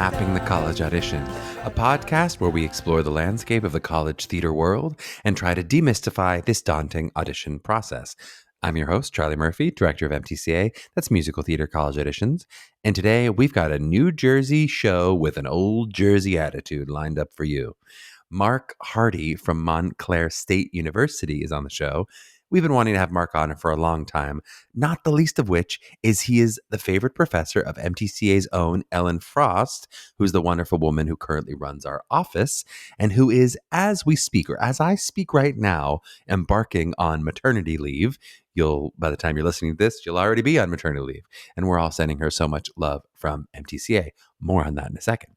Mapping the College Audition, a podcast where we explore the landscape of the college theater world and try to demystify this daunting audition process. I'm your host, Charlie Murphy, director of MTCA, that's Musical Theater College Auditions. And today we've got a New Jersey show with an old Jersey attitude lined up for you. Mark Hardy from Montclair State University is on the show. We've been wanting to have Mark on for a long time, not the least of which is he is the favorite professor of MTCA's own Ellen Frost, who's the wonderful woman who currently runs our office and who is, as we speak, or as I speak right now, embarking on maternity leave. By the time you're listening to this, you'll already be on maternity leave. And we're all sending her so much love from MTCA. More on that in a second.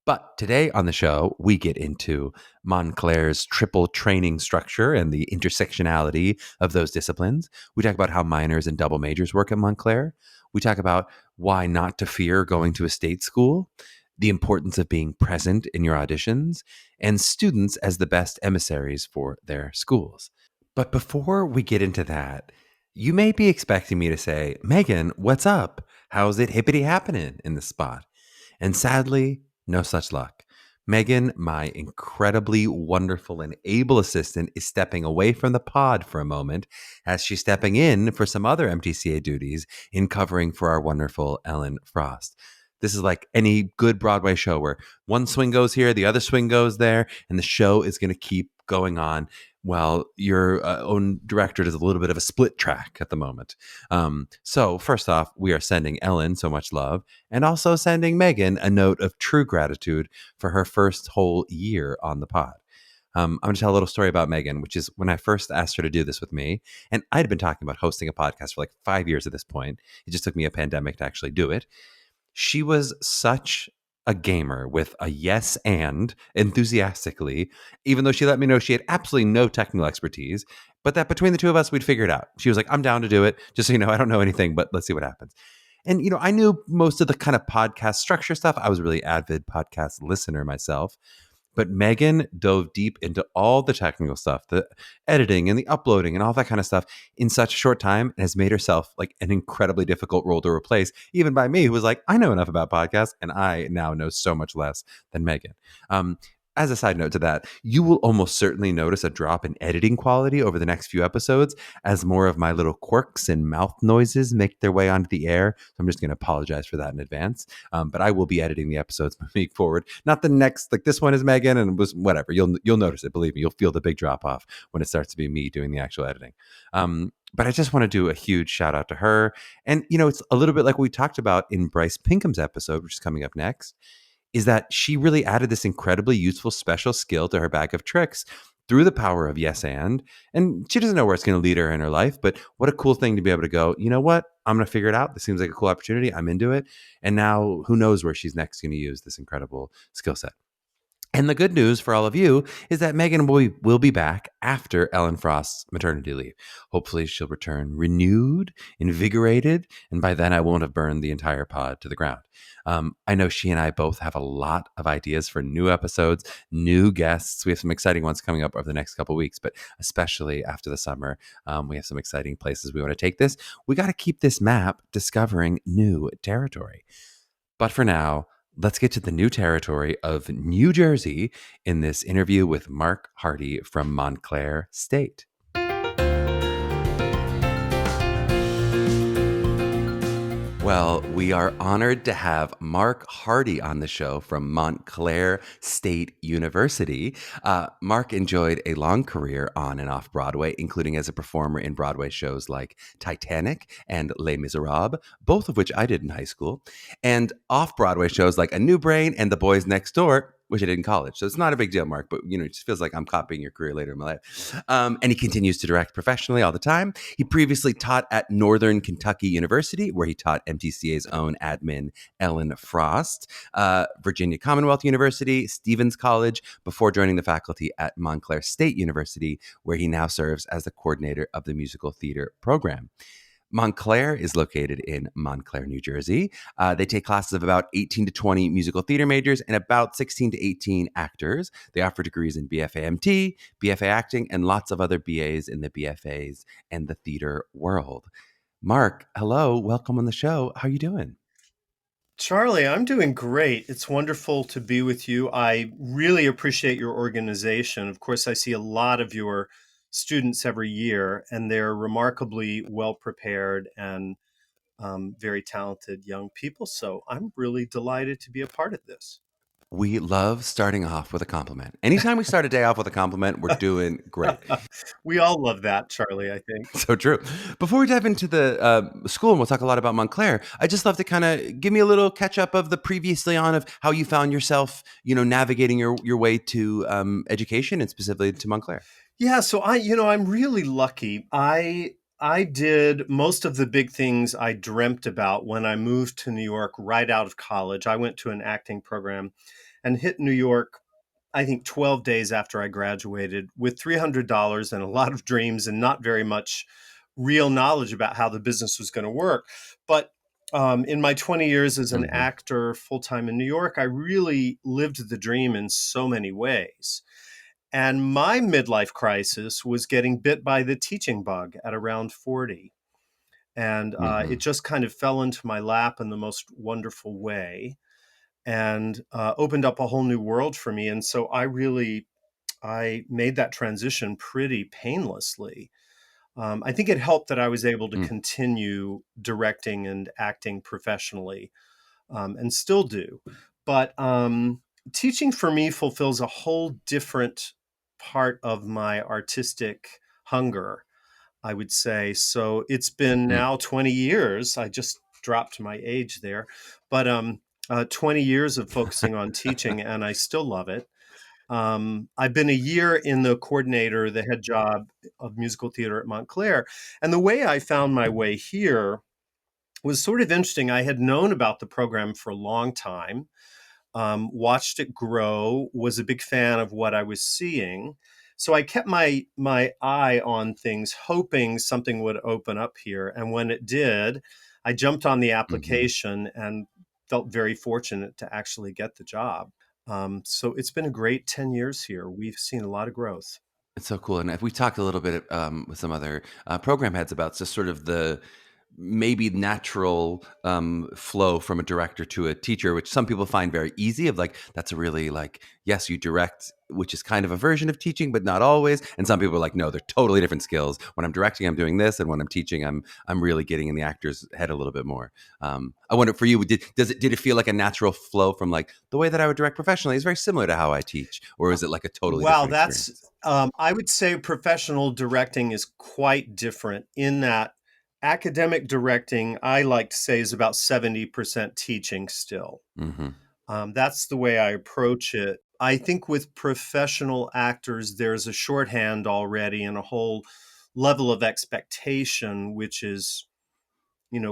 But today on the show, we get into Montclair's triple training structure and the intersectionality of those disciplines. We talk about how minors and double majors work at Montclair. We talk about why not to fear going to a state school, the importance of being present in your auditions, and students as the best emissaries for their schools. But before we get into that, you may be expecting me to say, Meghan, what's up? How's it hippity happening in this spot? And sadly, no such luck. Meghan, my incredibly wonderful and able assistant, is stepping away from the pod for a moment as she's stepping in for some other MTCA duties in covering for our wonderful Ellen Frost. This is like any good Broadway show where one swing goes here, the other swing goes there, and the show is going to keep going on while your own director does a little bit of a split track at the moment. So first off, we are sending Ellen so much love and also sending Meghan a note of true gratitude for her first whole year on the pod. I'm going to tell a little story about Meghan, which is when I first asked her to do this with me. And I'd been talking about hosting a podcast for like 5 years at this point. It just took me a pandemic to actually do it. She was such a gamer with a yes and enthusiastically, even though she let me know she had absolutely no technical expertise, but that between the two of us, we'd figure it out. She was like, I'm down to do it. Just so you know, I don't know anything, but let's see what happens. And, I knew most of the kind of podcast structure stuff. I was a really avid podcast listener myself. But Meghan dove deep into all the technical stuff, the editing and the uploading and all that kind of stuff in such a short time, and has made herself like an incredibly difficult role to replace, even by me, who was like, I know enough about podcasts, and I now know so much less than Meghan. As a side note to that, you will almost certainly notice a drop in editing quality over the next few episodes as more of my little quirks and mouth noises make their way onto the air. So I'm just going to apologize for that in advance. But I will be editing the episodes moving forward. Not the next, like this one is Meghan and was whatever. You'll notice it. Believe me, you'll feel the big drop off when it starts to be me doing the actual editing. But I just want to do a huge shout out to her. And, it's a little bit like we talked about in Bryce Pinkham's episode, which is coming up next, is that she really added this incredibly useful special skill to her bag of tricks through the power of yes and she doesn't know where it's going to lead her in her life, but what a cool thing to be able to go, you know what, I'm going to figure it out. This seems like a cool opportunity. I'm into it. And now who knows where she's next going to use this incredible skill set. And the good news for all of you is that Meghan will be back after Ellen Frost's maternity leave. Hopefully she'll return renewed, invigorated, and by then I won't have burned the entire pod to the ground. I know she and I both have a lot of ideas for new episodes, new guests. We have some exciting ones coming up over the next couple of weeks, but especially after the summer, we have some exciting places we want to take this. We got to keep this map discovering new territory. But for now, let's get to the new territory of New Jersey in this interview with Mark Hardy from Montclair State. Well, we are honored to have Mark Hardy on the show from Montclair State University. Mark enjoyed a long career on and off Broadway, including as a performer in Broadway shows like Titanic and Les Miserables, both of which I did in high school, and off-Broadway shows like A New Brain and The Boys Next Door, which I did in college. So it's not a big deal, Mark, but it just feels like I'm copying your career later in my life. And he continues to direct professionally all the time. He previously taught at Northern Kentucky University, where he taught MTCA's own admin, Ellen Frost, Virginia Commonwealth University, Stevens College, before joining the faculty at Montclair State University, where he now serves as the coordinator of the musical theater program. Montclair is located in Montclair, New Jersey. They take classes of about 18 to 20 musical theater majors and about 16 to 18 actors. They offer degrees in BFA MT, BFA acting, and lots of other BAs in the BFAs and the theater world. Mark, hello. Welcome on the show. How are you doing? Charlie, I'm doing great. It's wonderful to be with you. I really appreciate your organization. Of course, I see a lot of your students every year, and they're remarkably well prepared and very talented young people. So I'm really delighted to be a part of this. We love starting off with a compliment. Anytime we start a day off with a compliment, we're doing great. We all love that, Charlie, I think. So true. Before we dive into the school, and we'll talk a lot about Montclair, I just love to kind of give me a little catch up of the previously on of how you found yourself, navigating your way to education and specifically to Montclair. Yeah, so I'm really lucky. I did most of the big things I dreamt about when I moved to New York right out of college. I went to an acting program and hit New York, I think 12 days after I graduated with $300 and a lot of dreams and not very much real knowledge about how the business was going to work. But in my 20 years as an Hmm. actor full time in New York, I really lived the dream in so many ways. And my midlife crisis was getting bit by the teaching bug at around 40. And it Hmm. just kind of fell into my lap in the most wonderful way and opened up a whole new world for me. And so I made that transition pretty painlessly. I think it helped that I was able to continue directing and acting professionally and still do. But teaching for me fulfills a whole different part of my artistic hunger, I would say. So it's been Mm. now 20 years. I just dropped my age there, but 20 years of focusing on teaching, and I still love it. I've been a year in the coordinator, the head job of musical theater at Montclair. And the way I found my way here was sort of interesting. I had known about the program for a long time, watched it grow, was a big fan of what I was seeing. So I kept my eye on things, hoping something would open up here. And when it did, I jumped on the Hmm. application and felt very fortunate to actually get the job. So it's been a great 10 years here. We've seen a lot of growth. It's so cool, and if we talked a little bit with some other program heads about just sort of the maybe natural flow from a director to a teacher, which some people find very easy. Of like that's a really like yes, you direct, which is kind of a version of teaching, but not always. And some people are like, no, they're totally different skills. When I'm directing, I'm doing this, and when I'm teaching, I'm really getting in the actor's head a little bit more. I wonder for you, did it feel like a natural flow from like the way that I would direct professionally is very similar to how I teach, or is it like a totally Wow, different that's, experience? I would say professional directing is quite different in that academic directing, I like to say, is about 70% teaching still. Hmm. That's the way I approach it. I think with professional actors, there's a shorthand already and a whole level of expectation, which is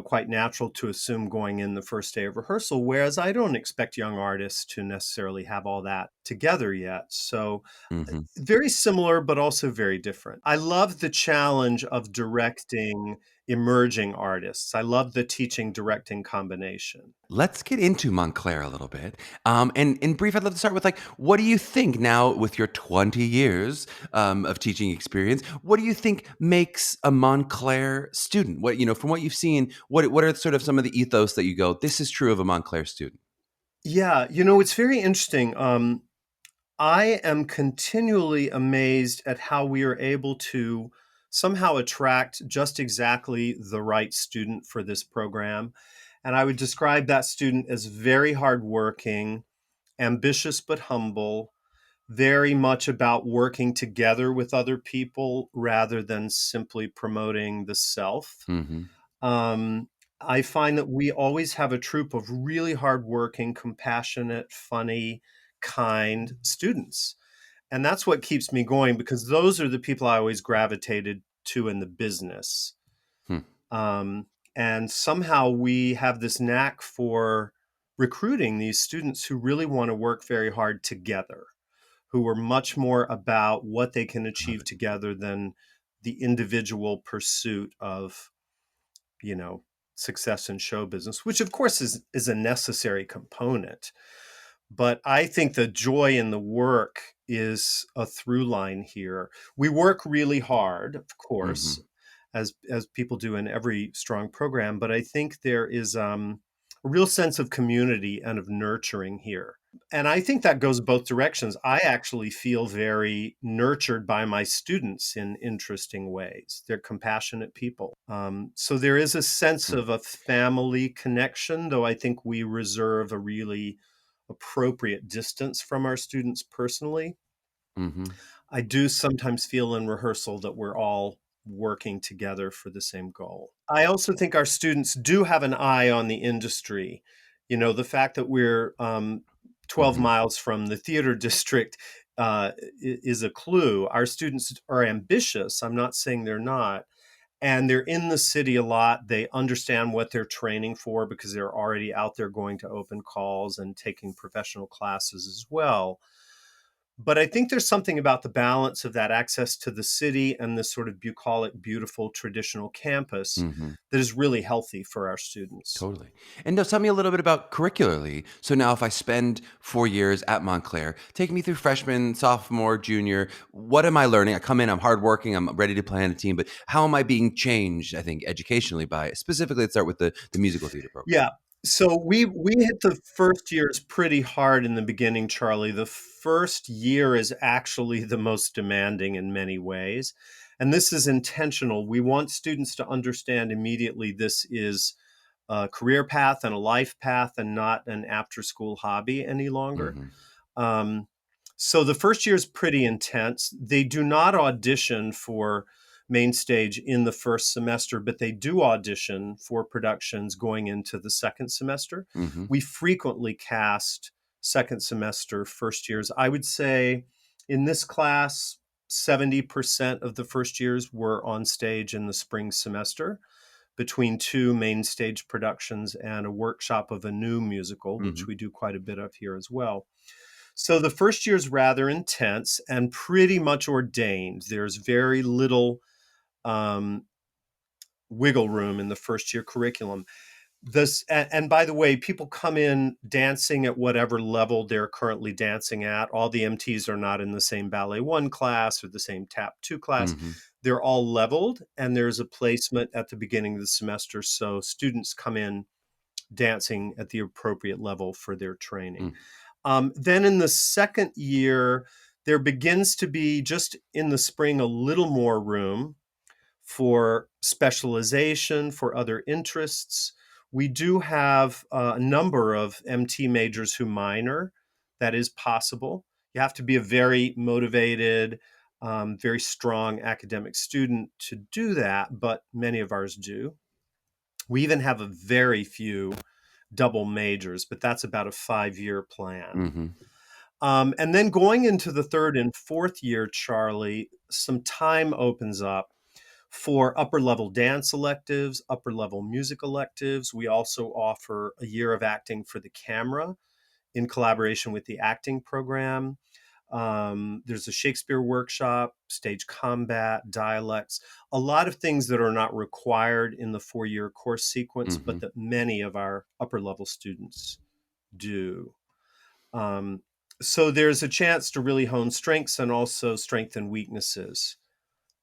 quite natural to assume going in the first day of rehearsal. Whereas I don't expect young artists to necessarily have all that together yet. So Hmm. very similar, but also very different. I love the challenge of directing emerging artists. I love the teaching directing combination. Let's get into Montclair a little bit. And in brief, I'd love to start with like, what do you think now with your 20 years of teaching experience? What do you think makes a Montclair student? What, from what you've seen, what are sort of some of the ethos that you go, this is true of a Montclair student? Yeah, it's very interesting. I am continually amazed at how we are able to somehow attract just exactly the right student for this program. And I would describe that student as very hardworking, ambitious but humble, very much about working together with other people rather than simply promoting the self. Hmm. Um, I find that we always have a troop of really hardworking, compassionate, funny, kind students. And that's what keeps me going because those are the people I always gravitated to in the business. Hmm. Um, and somehow we have this knack for recruiting these students who really want to work very hard together, who are much more about what they can I love achieve it. together than the individual pursuit of, you know, success in show business, which of course is a necessary component. But I think the joy in the work is a through line here. We work really hard, of course, Hmm. as people do in every strong program. But I think there is a real sense of community and of nurturing here. And I think that goes both directions. I actually feel very nurtured by my students in interesting ways. They're compassionate people. So there is a sense Mm. of a family connection, though I think we reserve a really appropriate distance from our students personally. Mm-hmm. I do sometimes feel in rehearsal that we're all working together for the same goal. I also think our students do have an eye on the industry. You know, the fact that we're 12 Mm-hmm. miles from the theater district is a clue. Our students are ambitious. I'm not saying they're not. And they're in the city a lot. They understand what they're training for because they're already out there going to open calls and taking professional classes as well. But I think there's something about the balance of that access to the city and this sort of bucolic, beautiful traditional campus Mm-hmm. that is really healthy for our students. Totally. And now tell me a little bit about curricularly. So now if I spend 4 years at Montclair, take me through freshman, sophomore, junior, what am I learning? I come in, I'm hardworking, I'm ready to play on a team, but how am I being changed, I think, educationally by, specifically, let's start with the musical theater program. Yeah. So we hit the first years pretty hard in the beginning, Charlie. The first year is actually the most demanding in many ways. And this is intentional. We want students to understand immediately this is a career path and a life path and not an after school hobby any longer. Mm-hmm. Um, so the first year is pretty intense. They do not audition for main stage in the first semester, but they do audition for productions going into the second semester. Mm-hmm. We frequently cast second semester first years. I would say in this class, 70% of the first years were on stage in the spring semester between two main stage productions and a workshop of a new musical, Mm-hmm. which we do quite a bit of here as well. So the first year is rather intense and pretty much ordained. There's very little um, wiggle room in the first year curriculum. And by the way, people come in dancing at whatever level they're currently dancing at. All the MTs are not in the same ballet one class or the same tap two class. Mm-hmm. They're all leveled, and there's a placement at the beginning of the semester. So students come in dancing at the appropriate level for their training. Mm. Then in the second year, there begins to be just in the spring a little more room for specialization, for other interests. We do have a number of MT majors who minor. That is possible. You have to be a very motivated, very strong academic student to do that, but many of ours do. We even have a very few double majors, but that's about a 5-year plan. Mm-hmm. And then going into the third and fourth year, Charlie, some time opens up for upper level dance electives, upper level music electives. We also offer a year of acting for the camera in collaboration with the acting program. There's a Shakespeare workshop, stage combat, dialects, a lot of things that are not required in the 4-year course sequence, Mm-hmm. but that many of our upper level students do. Um, so there's a chance to really hone strengths and also strengthen weaknesses,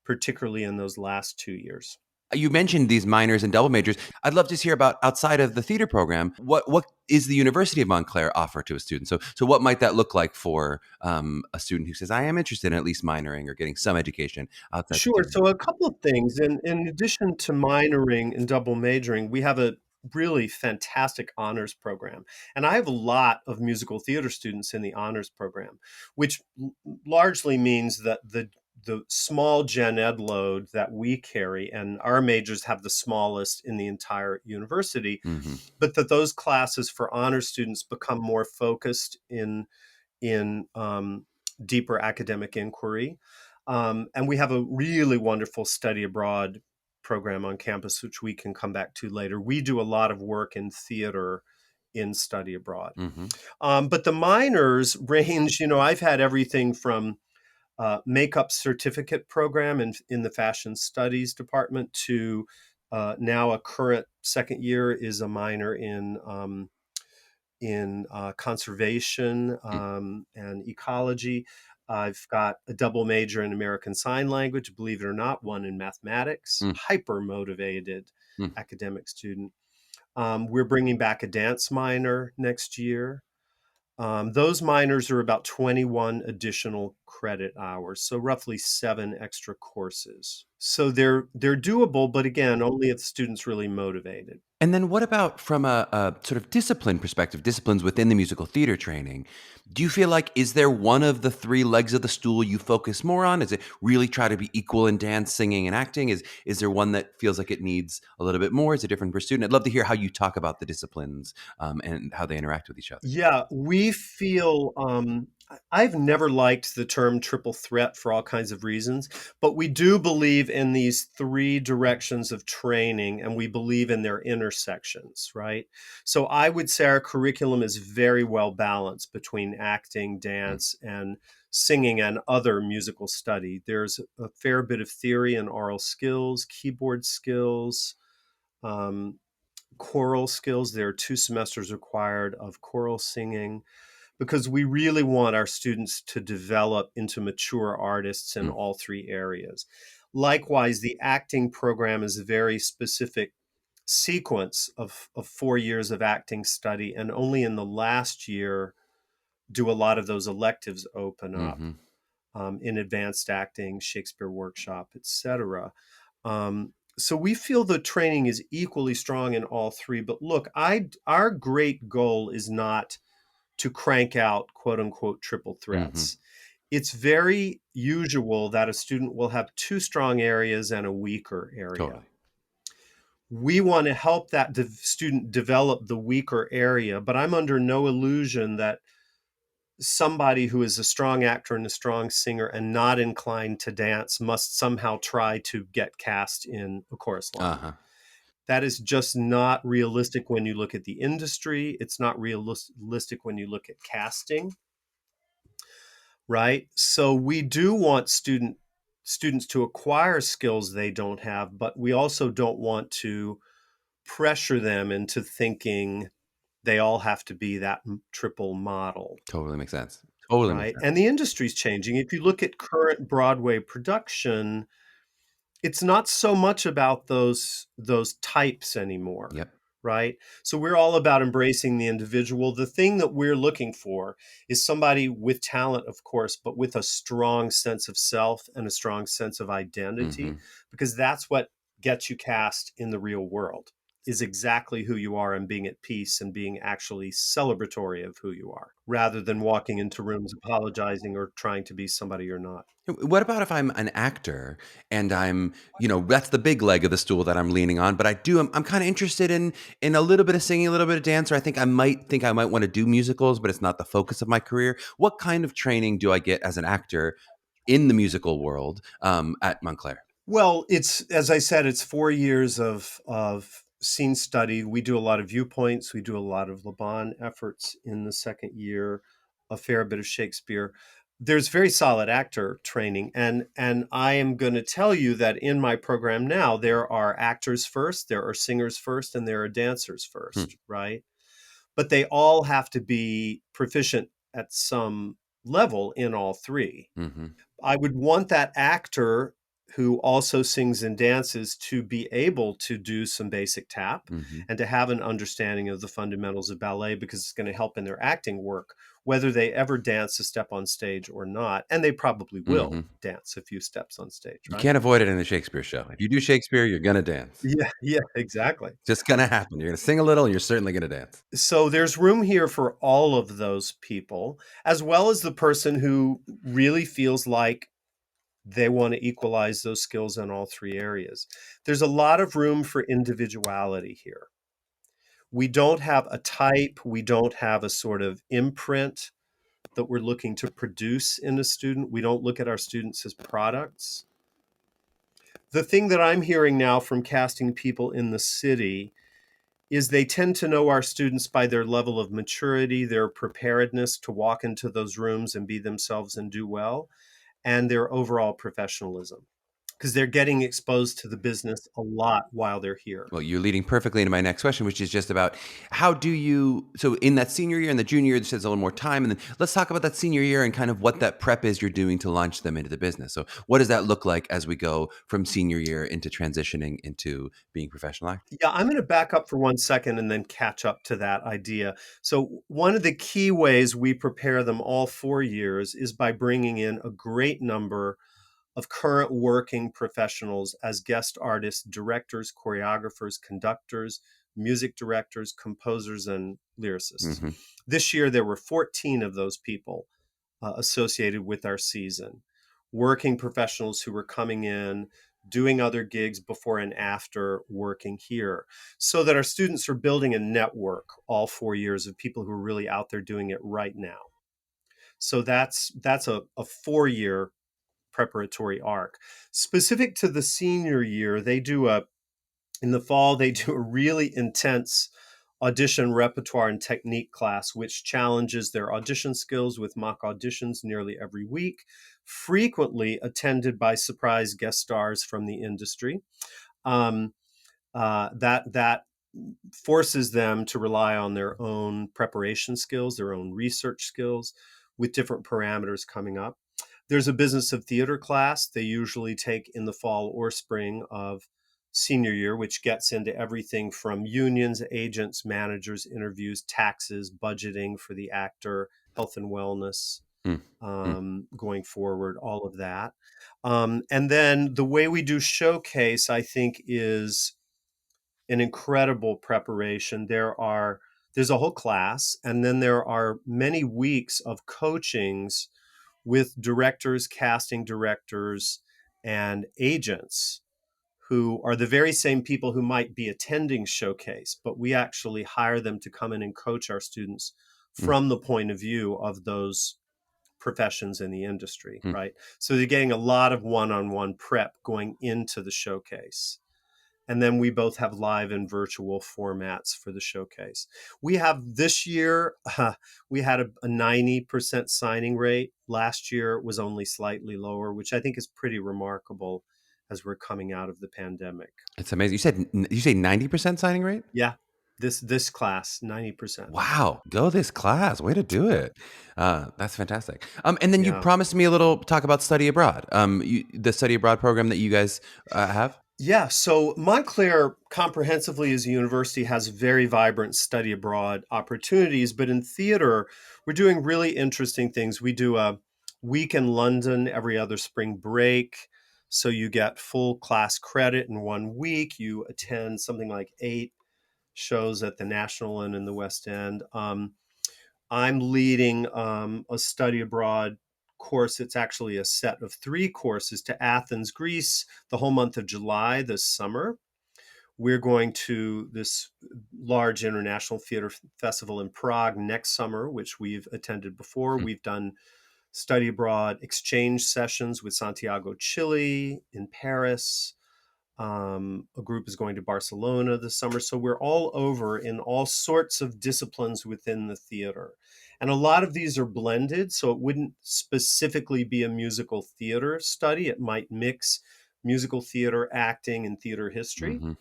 particularly in those last 2 years. You mentioned these minors and double majors. I'd love to hear about outside of the theater program. What is the University of Montclair offer to a student? So what might that look like for a student who says, "I am interested in at least minoring or getting some education outside the Sure. theater"? So a couple of things. In addition to minoring and double majoring, we have a really fantastic honors program. And I have a lot of musical theater students in the honors program, which largely means that the small gen ed load that we carry, and our majors have the smallest in the entire university, Mm-hmm. but that those classes for honor students become more focused in deeper academic inquiry. And we have a really wonderful study abroad program on campus, which we can come back to later. We do a lot of work in theater in study abroad. Mm-hmm. But the minors range, I've had everything from makeup certificate program in the fashion studies department to now a current second year is a minor in conservation and ecology. I've got a double major in American Sign Language, believe it or not, one in mathematics, Mm-hmm. hyper motivated academic student. We're bringing back a dance minor next year. Those minors are about 21 additional credit hours, so roughly 7 extra courses. So they're doable, but again, only if the student's really motivated. And then what about from a sort of discipline perspective, disciplines within the musical theater training? Do you feel like, is there one of the three legs of the stool you focus more on? Is it really try to be equal in dance, singing, and acting? Is there one that feels like it needs a little bit more? Is it different per student? I'd love to hear how you talk about the disciplines and how they interact with each other. Yeah, we feel I've never liked the term triple threat for all kinds of reasons, but we do believe in these three directions of training and we believe in their intersections, right? So I would say our curriculum is very well balanced between acting, Mm, dance, and singing and other musical study. There's a fair bit of theory and oral skills, keyboard skills, um, choral skills. There are 2 semesters required of choral singing because we really want our students to develop into mature artists in mm, all three areas. Likewise, the acting program is a very specific sequence of 4 years of acting study, and only in the last year do a lot of those electives open up mhm. in advanced acting, Shakespeare workshop, etc. So we feel the training is equally strong in all three. But look, our great goal is not to crank out quote unquote triple Mhm. threats. It's very usual that a student will have 2 strong areas and a weaker area. Totally. We want to help that student develop the weaker area, but I'm under no illusion that somebody who is a strong actor and a strong singer and not inclined to dance must somehow try to get cast in a chorus line. Uh-huh. That is just not realistic when you look at the industry. It's not realistic when you look at casting, right? So we do want students to acquire skills they don't have, but we also don't want to pressure them into thinking they all have to be that triple model. Totally makes sense. Totally makes Right, sense. and the industry's changing. If you look at current Broadway production, it's not so much about those types anymore, Yep. right? So we're all about embracing the individual. The thing that we're looking for is somebody with talent, of course, but with a strong sense of self and a strong sense of identity, Mhm. because that's what gets you cast in the real world, is exactly who you are and being at peace and being actually celebratory of who you are, rather than walking into rooms apologizing or trying to be somebody you're not. What about if I'm an actor and that's the big leg of the stool that I'm leaning on, but I'm kind of interested in a little bit of singing, a little bit of dance, or I might want to do musicals, but it's not the focus of my career. What kind of training do I get as an actor in the musical world at Montclair? Well, it's as I said, it's 4 years of scene study. We do a lot of viewpoints. We do a lot of Laban efforts in the second year, a fair bit of Shakespeare. There's very solid actor training, and I am going to tell you that in my program now there are actors first, there are singers first, and there are dancers Hmm. first, right? But they all have to be proficient at some level in all three. Hmm. I would want that actor who also sings and dances to be able to do some basic tap Hmm. and to have an understanding of the fundamentals of ballet because it's going to help in their acting work, whether they ever dance a step on stage or not. And they probably will Hmm. dance a few steps on stage, You right? can't avoid it in the Shakespeare show. If you do Shakespeare, you're gonna dance. Yeah, yeah, exactly. Just gonna happen. You're gonna sing a little, and you're certainly gonna dance. So there's room here for all of those people, as well as the person who really feels like they want to equalize those skills in all three areas. There's a lot of room for individuality here. We don't have a type, we don't have a sort of imprint that we're looking to produce in a student. We don't look at our students as products. The thing that I'm hearing now from casting people in the city is they tend to know our students by their level of maturity, their preparedness to walk into those rooms and be themselves and do well, and their overall professionalism. because they're getting exposed to the business a lot while they're here. Well, you're leading perfectly into my next question, which is just about how do you, so in that senior year and the junior year, this has a little more time. And then let's talk about that senior year and kind of what that prep is you're doing to launch them into the business. So what does that look like as we go from senior year into transitioning into being professional actors? Yeah, I'm going to back up for 1 second and then catch up to that idea. So, one of the key ways we prepare them all 4 years is by bringing in a great number of current working professionals as guest artists, directors, choreographers, conductors, music directors, composers, and lyricists. Mm-hmm. This year, there were 14 of those people associated with our season, working professionals who were coming in, doing other gigs before and after working here, so that our students are building a network all 4 years of people who are really out there doing it right now. So that's a 4 year preparatory arc. Specific to the senior year, in the fall, they do a really intense audition repertoire and technique class, which challenges their audition skills with mock auditions nearly every week, frequently attended by surprise guest stars from the industry. Um, that forces them to rely on their own preparation skills, their own research skills, with different parameters coming up. There's a business of theater class they usually take in the fall or spring of senior year, which gets into everything from unions, agents, managers, interviews, taxes, budgeting for the actor, health and wellness, Mm-hmm. going forward, all of that. And then the way we do showcase, I think, is an incredible preparation. There's a whole class, and then there are many weeks of coachings with directors, casting directors, and agents who are the very same people who might be attending Showcase, but we actually hire them to come in and coach our students from the point of view of those professions in the industry, Mm-hmm. right? So they're getting a lot of one-on-one prep going into the Showcase. And then we both have live and virtual formats for the showcase. We have this year, we had a 90% signing rate. Last year was only slightly lower, which I think is pretty remarkable as we're coming out of the pandemic. It's amazing. You say 90% signing rate? Yeah, this class, 90%. Wow, go this class. Way to do Yeah, it. That's fantastic. And then you yeah. promised me a little talk about study abroad. The study abroad program that you guys have. Yeah, so Montclair comprehensively as a university has very vibrant study abroad opportunities, but in theater, we're doing really interesting things. We do a week in London every other spring break. So you get full class credit in 1 week. You attend something like 8 shows at the National and in the West End. I'm leading a study abroad course. It's actually a set of 3 courses to Athens, Greece, the whole month of July this summer. We're going to this large international theater festival in Prague next summer, which we've attended before. Hmm. We've done study abroad exchange sessions with Santiago, Chile, in Paris. A group is going to Barcelona this summer. So we're all over in all sorts of disciplines within the theater. And a lot of these are blended. So it wouldn't specifically be a musical theater study. It might mix musical theater, acting, and theater history Mm-hmm.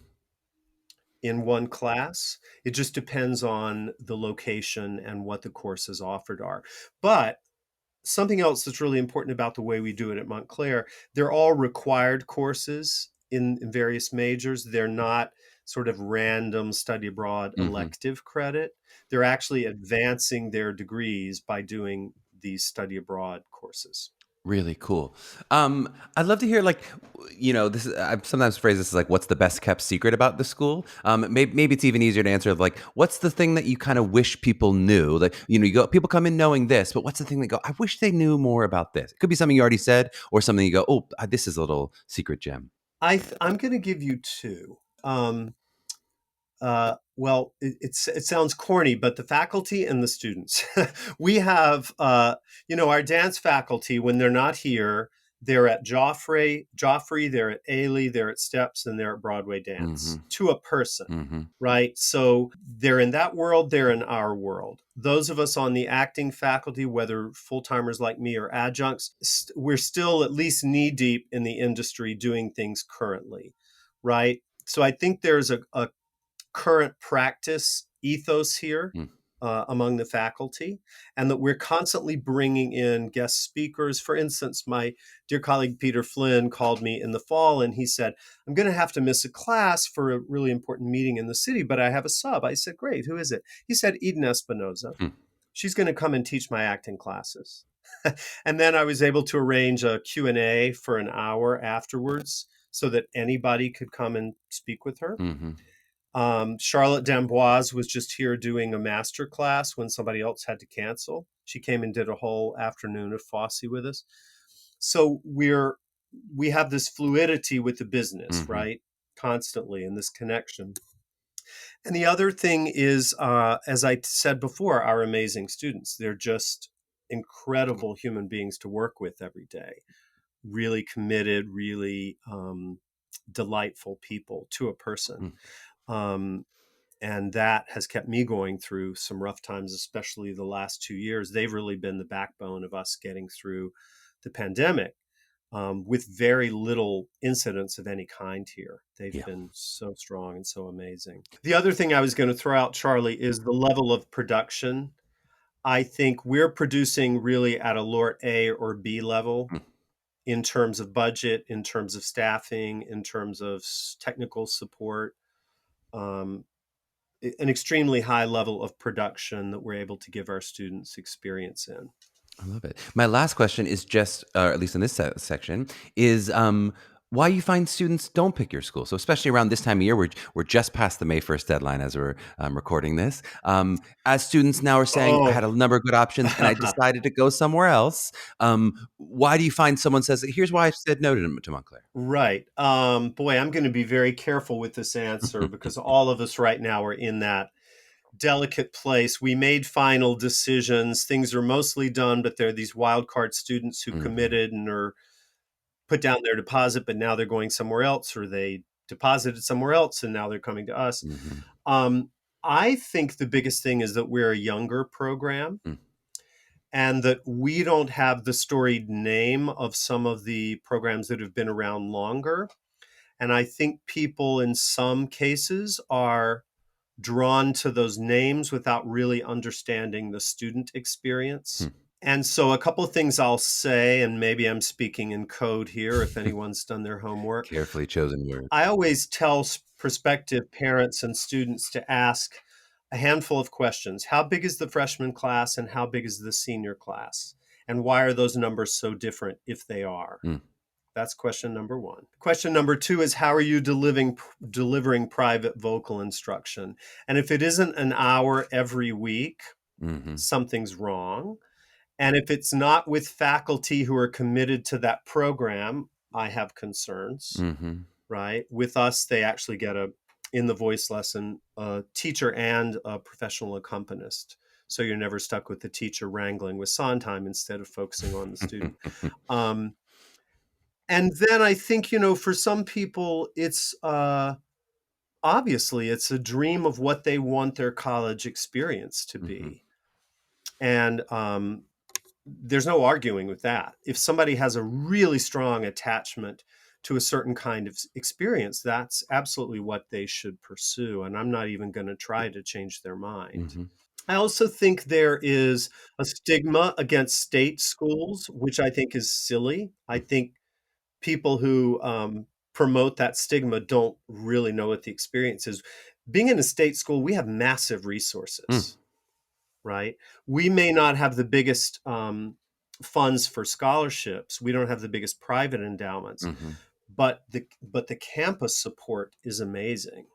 in one class. It just depends on the location and what the courses offered are. But something else that's really important about the way we do it at Montclair, they're all required courses in various majors. They're not sort of random study abroad Mm-hmm. elective credit. They're actually advancing their degrees by doing these study abroad courses. Really cool. I'd love to hear, like, this is, I sometimes phrase this as like, what's the best kept secret about the school? Maybe it's even easier to answer of like, what's the thing that you kind of wish people knew? Like, people come in knowing this, but what's the thing they go, I wish they knew more about this? It could be something you already said or something you go, oh, this is a little secret gem. I'm going to give you two. Well, it sounds corny, but the faculty and the students. We have, our dance faculty, when they're not here, They're at Joffrey, they're at Ailey, they're at Steps, and they're at Broadway Dance to a person, right? So they're in that world, they're in our world. Those of us on the acting faculty, whether full-timers like me or adjuncts, we're still at least knee-deep in the industry doing things currently, right? So I think there's a current practice ethos here among the faculty, and that we're constantly bringing in guest speakers. For instance, my dear colleague Peter Flynn called me in the fall and he said, I'm going to have to miss a class for a really important meeting in the city, but I have a sub. I said, great, who is it? He said, Eden Espinoza. She's going to come and teach my acting classes. And then I was able to arrange a Q&A for an hour afterwards so that anybody could come and speak with her. Charlotte D'Amboise was just here doing a master class when somebody else had to cancel. She came and did a whole afternoon of Fosse with us. So we have this fluidity with the business, right? Constantly, in this connection. And the other thing is, as I said before, our amazing students. They're just incredible human beings to work with every day. Really committed, really delightful people to a person. And that has kept me going through some rough times, especially the last 2 years. They've really been the backbone of us getting through the pandemic with very little incidents of any kind here. They've been so strong and so amazing. The other thing I was going to throw out, Charlie, is the level of production. I think we're producing really at a LORT A or B level in terms of budget, in terms of staffing, in terms of technical support. An extremely high level of production that we're able to give our students experience in. I love it. My last question is just, or at least in this section, is why you find students don't pick your school. So especially around this time of year, we're just past the May 1st deadline as we're recording this. As students now are saying, I had a number of good options and I decided to go somewhere else. Why do you find someone says, here's why I said no to Montclair? Right. Boy, I'm going to be very careful with this answer because all of us right now are in that delicate place. We made final decisions. Things are mostly done, but there are these wild card students who committed and are put down their deposit, but now they're going somewhere else, or they deposited somewhere else and now they're coming to us. I think the biggest thing is that we're a younger program and that we don't have the storied name of some of the programs that have been around longer. And I think people in some cases are drawn to those names without really understanding the student experience. And so a couple of things I'll say, and maybe I'm speaking in code here if anyone's done their homework. Carefully chosen words. I always tell prospective parents and students to ask a handful of questions. How big is the freshman class and how big is the senior class? And why are those numbers so different if they are? That's question number one. Question number two is, how are you delivering private vocal instruction? And if it isn't an hour every week, something's wrong. And if it's not with faculty who are committed to that program, I have concerns, right? With us, they actually get in the voice lesson, a teacher and a professional accompanist. So you're never stuck with the teacher wrangling with Sondheim instead of focusing on the student. And then I think, for some people, it's obviously it's a dream of what they want their college experience to be. And there's no arguing with that. If somebody has a really strong attachment to a certain kind of experience, that's absolutely what they should pursue. And I'm not even going to try to change their mind. I also think there is a stigma against state schools, which I think is silly. I think people who promote that stigma don't really know what the experience is. Being in a state school, we have massive resources, right? We may not have the biggest funds for scholarships. We don't have the biggest private endowments, but the campus support is amazing.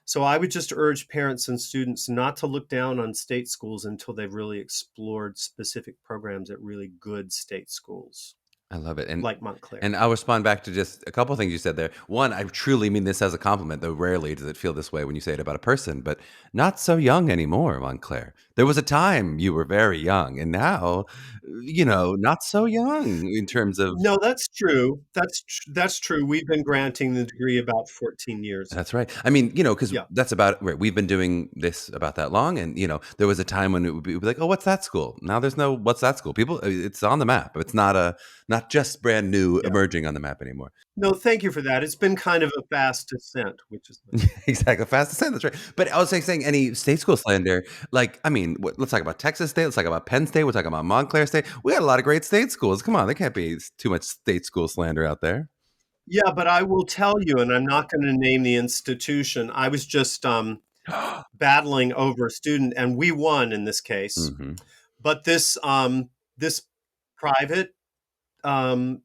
So I would just urge parents and students not to look down on state schools until they've really explored specific programs at really good state schools. I love it. And like Montclair. And I'll respond back to just a couple of things you said there. One, I truly mean this as a compliment, though rarely does it feel this way when you say it about a person, but not so young anymore, Montclair. There was a time you were very young, and now, not so young in terms of. No, that's true. That's true. We've been granting the degree about 14 years. That's right. I mean, because Yeah. that's about right. We've been doing this about that long, and there was a time when it would be like, "Oh, what's that school?" Now there's no "What's that school?" People, it's on the map. It's not just brand new, Yeah. emerging on the map anymore. No, thank you for that. It's been kind of a fast descent, which is nice. Exactly, fast to say. That's right. But I was saying any state school slander. Like, I mean, let's talk about Texas State. Let's talk about Penn State. We're talking about Montclair State. We got a lot of great state schools. Come on, there can't be too much state school slander out there. Yeah, but I will tell you, and I'm not gonna name the institution, I was just, battling over a student, and we won in this case. Hmm. But this private,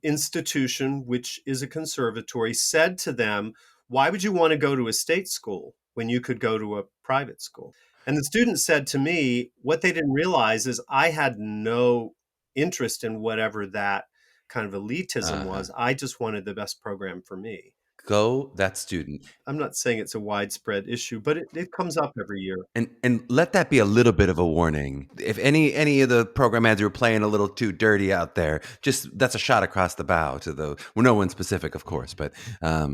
institution, which is a conservatory, said to them, "Why would you wanna go to a state school when you could go to a private school?" And the student said to me, what they didn't realize is I had no interest in whatever that kind of elitism Uh-huh. was. I just wanted the best program for me. Go that student. I'm not saying it's a widespread issue, but it comes up every year. And let that be a little bit of a warning. If any of the program ads are playing a little too dirty out there, just that's a shot across the bow to the well, no one specific, of course, but I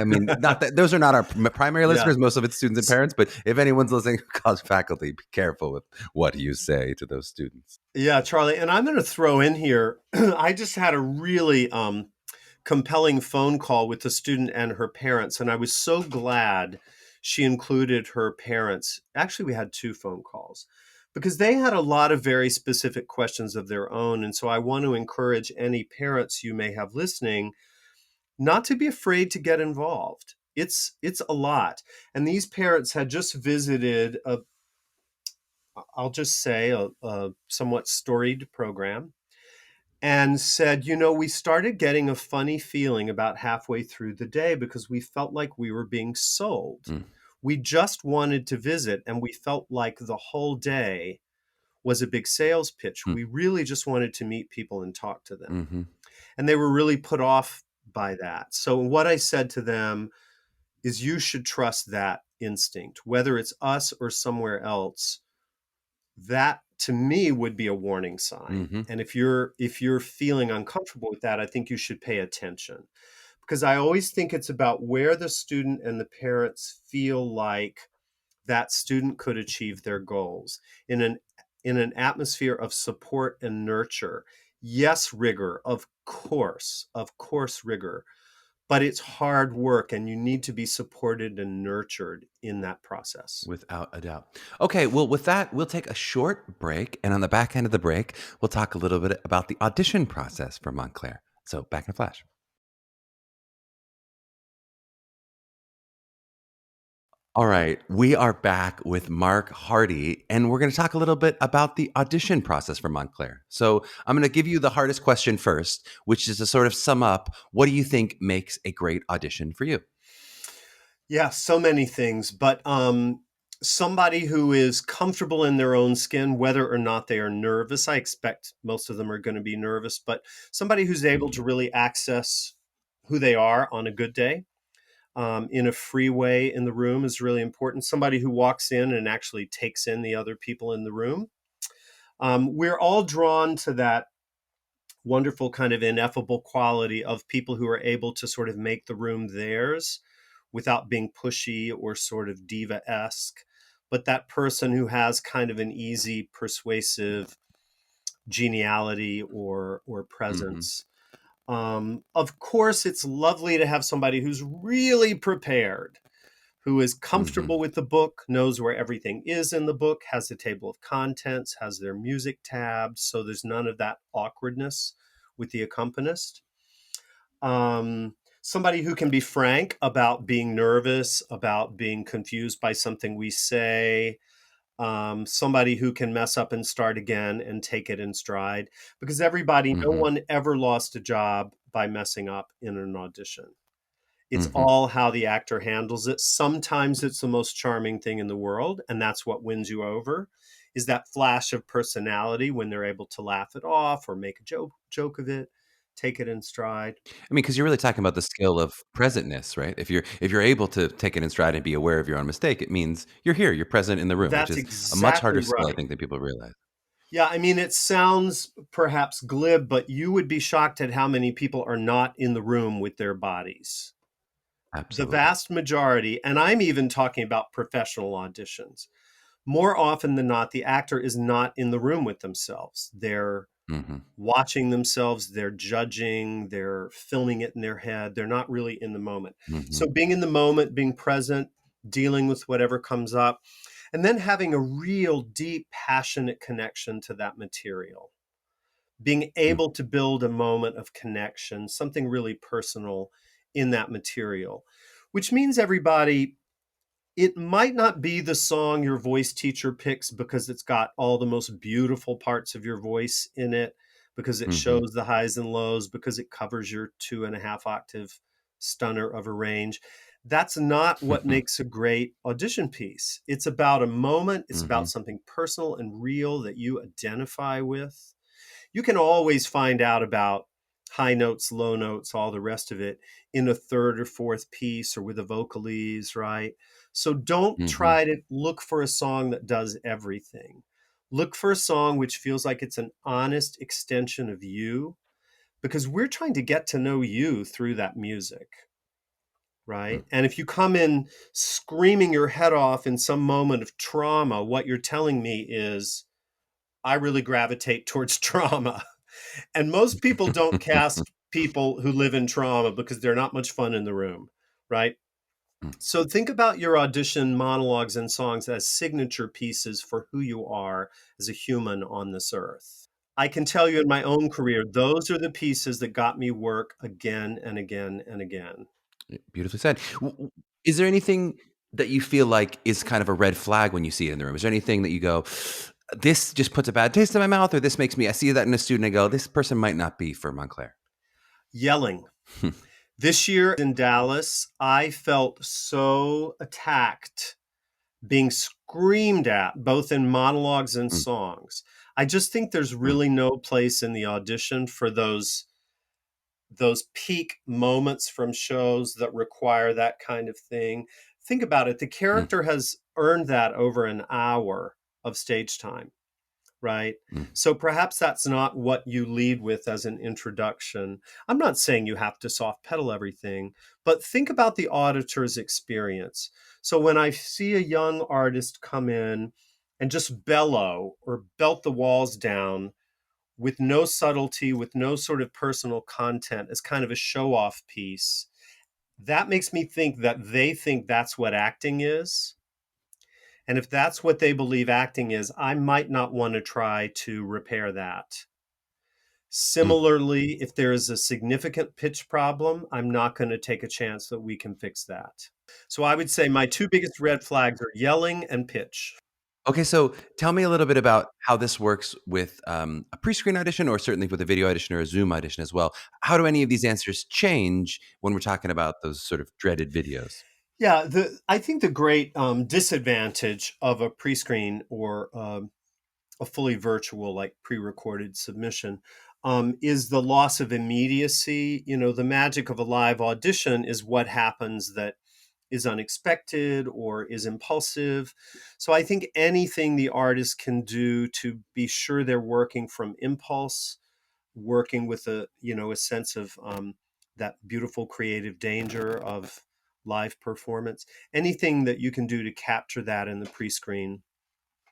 mean, not that those are not our primary Yeah. listeners. Most of it's students and parents. But if anyone's listening, college faculty, be careful with what you say to those students. Yeah, Charlie, and I'm gonna throw in here, I just had a really, compelling phone call with the student and her parents, and I was so glad she included her parents. Actually, we had 2 phone calls because they had a lot of very specific questions of their own, and so I want to encourage any parents you may have listening not to be afraid to get involved. It's a lot, and these parents had just visited a I'll just say a somewhat storied program and said, we started getting a funny feeling about halfway through the day because we felt like we were being sold. Mm, We just wanted to visit, and we felt like the whole day was a big sales pitch. mm, We really just wanted to meet people and talk to them. mm-hmm, And they were really put off by that. So, what I said to them is, you should trust that instinct, whether it's us or somewhere else. That to me would be a warning sign. mm-hmm, And if you're feeling uncomfortable with that, I think you should pay attention, because I always think it's about where the student and the parents feel like that student could achieve their goals in an atmosphere of support and nurture. Yes, rigor, of course rigor, but it's hard work, and you need to be supported and nurtured in that process. without a doubt. Okay, well, with that, we'll take a short break, and on the back end of the break, we'll talk a little bit about the audition process for Montclair. So, back in a flash. All right, we are back with Mark Hardy, and we're going to talk a little bit about the audition process for Montclair. So, I'm going to give you the hardest question first, which is to sort of sum up what do you think makes a great audition for you? Yeah, so many things, but somebody who is comfortable in their own skin, whether or not they are nervous. I expect most of them are going to be nervous, but somebody who's able to Mhm, really access who they are on a good day, in a free way in the room is really important. Somebody who walks in and actually takes in the other people in the room. We're all drawn to that wonderful kind of ineffable quality of people who are able to sort of make the room theirs without being pushy or sort of diva-esque, but that person who has kind of an easy, persuasive geniality or mhm, presence. Of course, it's lovely to have somebody who's really prepared, who is mhm, comfortable with the book, knows where everything is in the book, has the table of contents, has their music tabs, so there's none of that awkwardness with the accompanist. Somebody who can be frank about being nervous, about being confused by something we say. Somebody who can mess up and start again and take it in stride. Because no mhm, one ever lost a job by messing up in an audition. It's mhm, all how the actor handles it. Sometimes it's the most charming thing in the world, and that's what wins you over, is that flash of personality when they're able to laugh it off or make a joke of it. take it in stride. I mean, because you're really talking about the skill of presentness, right? If you're able to take it in stride and be aware of your own mistake, it means you're here, you're present in the room, which That's is a much exactly harder skill, I right. think, than people realize. Yeah, I mean, it sounds perhaps glib, but you would be shocked at how many people are not in the room with their bodies. The Absolutely. vast majority, and I'm even talking about professional auditions, more often than not, the actor is not in the room with themselves. They're Mhm. watching themselves, they're judging, they're filming it in their head. They're not really in the moment. So Mhm. being in the moment, being present, dealing with whatever comes up, and then having a real deep, passionate connection to that material. Being Mm. able to build a moment of connection, something really personal in that material, which means everybody, it might not be the song your voice teacher picks because it's got all the most beautiful parts of your voice in it, because it Mhm. shows the highs and lows, because it covers your 2.5 octave stunner of a range. That's not what makes a great audition piece. It's about a moment, it's about Mhm. something personal and real that you identify with. You can always find out about high notes, low notes, all the rest of it in a third or fourth piece or with a vocalese, right? So don't Mhm. try to look for a song that does everything. Look for a song which feels like it's an honest extension of you, because we're trying to get to know you through that music, Mm. right? And if you come in screaming your head off in some moment of trauma, what you're telling me is, I really gravitate towards trauma. And most people don't cast people who live in trauma because they're not much fun in the room, right? Mm. So think about your audition monologues and songs as signature pieces for who you are as a human on this earth. I can tell you in my own career, those are the pieces that got me work again and again and again. Beautifully said. Is there anything that you feel like is kind of a red flag when you see it in the room? Is there anything that you go, this just puts a bad taste in my mouth, or this makes me, I see that in a student, I go, this person might not be for Montclair? Yelling. This year in Dallas, I felt so attacked, being screamed at both in monologues and Mm. songs. I just think there's Mm. really no place in the audition for those peak moments from shows that require that kind of thing. Think about it. The Mm. character has earned that over an hour of stage time, right? Mm. So perhaps that's not what you lead with as an introduction. I'm not saying you have to soft pedal everything, but think about the auditor's experience. So when I see a young artist come in and just bellow or belt the walls down with no subtlety, with no sort of personal content, as kind of a show off piece, that makes me think that they think that's what acting is. And if that's what they believe acting is, I might not want to try to repair that. Mm. Similarly, if there is a significant pitch problem, I'm not going to take a chance that we can fix that. So I would say my two biggest red flags are yelling and pitch. Okay, so tell me a little bit about how this works with a pre-screen audition, or certainly with a video audition or a Zoom audition as well. How do any of these answers change when we're talking about those sort of dreaded videos? Yeah, I think the great disadvantage of a pre-screen or a fully virtual, like pre-recorded submission, is the loss of immediacy. You know, the magic of a live audition is what happens that is unexpected or is impulsive. So I think anything the artist can do to be sure they're working from impulse, working with a sense of that beautiful creative danger of live performance, anything that you can do to capture that in the pre-screen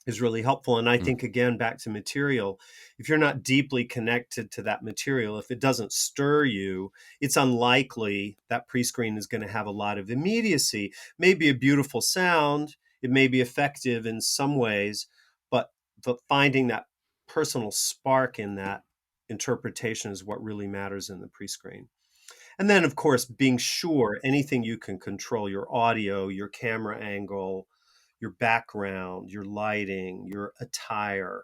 is really helpful. And I Mm. think, again, back to material, if you're not deeply connected to that material, if it doesn't stir you, it's unlikely that pre-screen is going to have a lot of immediacy. Maybe a beautiful sound, it may be effective in some ways, but finding that personal spark in that interpretation is what really matters in the pre-screen. And then, of course, being sure anything you can control, your audio, your camera angle, your background, your lighting, your attire.